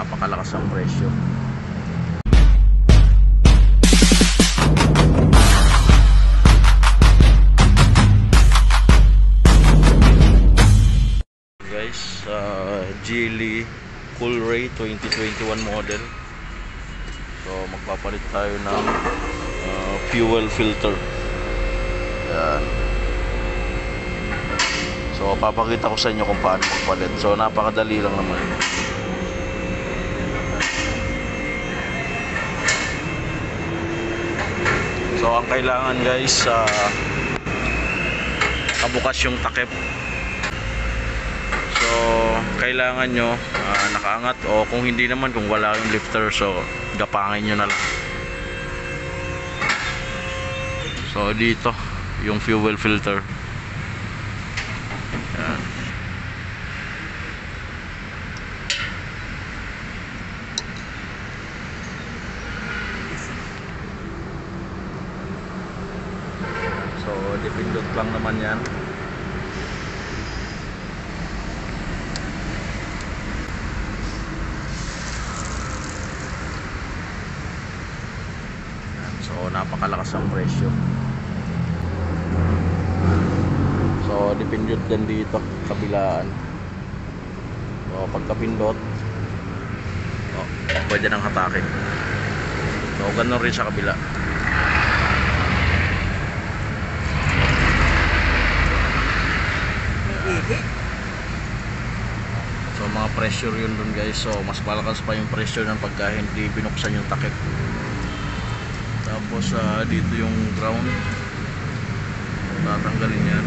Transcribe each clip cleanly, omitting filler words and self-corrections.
napakalakas ang presyo. Guys, Geely Coolray 2021 model. So magpapalit tayo ng fuel filter. Yan. So papakita ko sa inyo kung paano magpalit. So napakadali lang naman. So ang kailangan guys, kabukas yung takip. So kailangan nyo nakaangat, o kung hindi naman, kung wala yung lifter, so gapangin nyo na lang. So dito yung fuel filter. Yan. So dipindot lang naman yan. So napakalakas ang presyo. So dipindot din dito kabilaan. So pagkapindot, pwede nang hatakin. So ganun rin sa kabila. So mga pressure yun dun guys. So mas malakas pa yung pressure ng pagka hindi binuksan yung takip. Tapos dito yung ground, tatanggalin yan.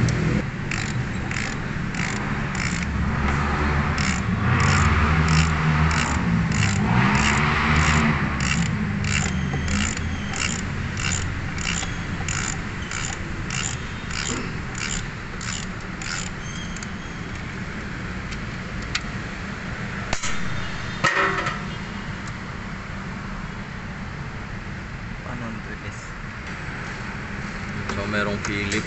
So merong Philip.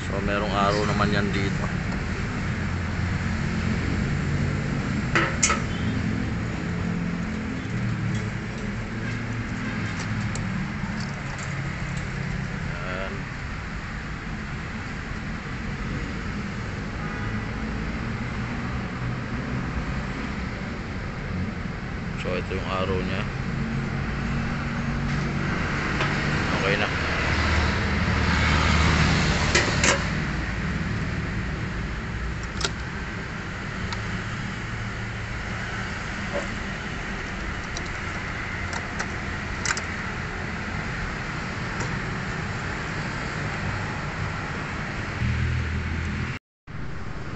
So merong arrow naman yan dito. So ito yung arrow niya. Okay na.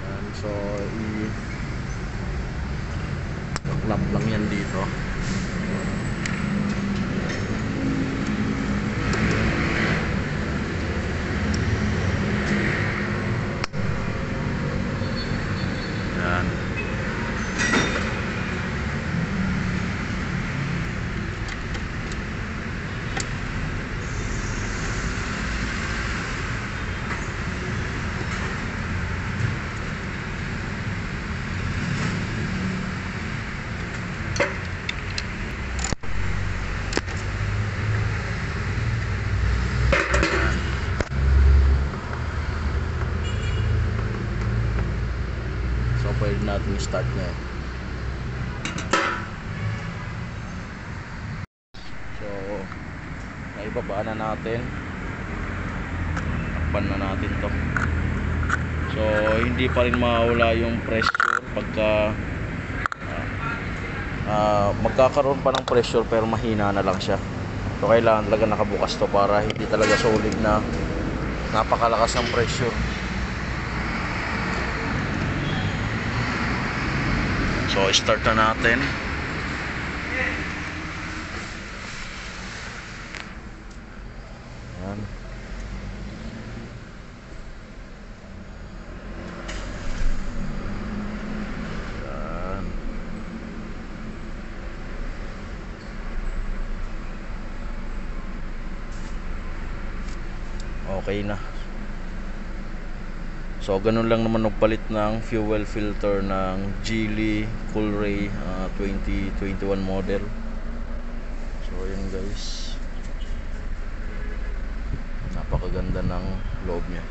Yan, so i-clap lang yan dito. Yan. So pwede natin i-start na. So naibaba na natin. Takpan na natin to. So hindi pa rin mawala yung pressure pagka magkakaroon pa ng pressure, pero mahina na lang siya. So kailangan talaga nakabukas to para hindi talaga solid na napakalakas ng pressure. So start na natin. Yan. Yan. okay na. So ganun lang naman nagpalit ng fuel filter ng Geely Coolray 2021 model. So ayun guys, napakaganda ng loob niya.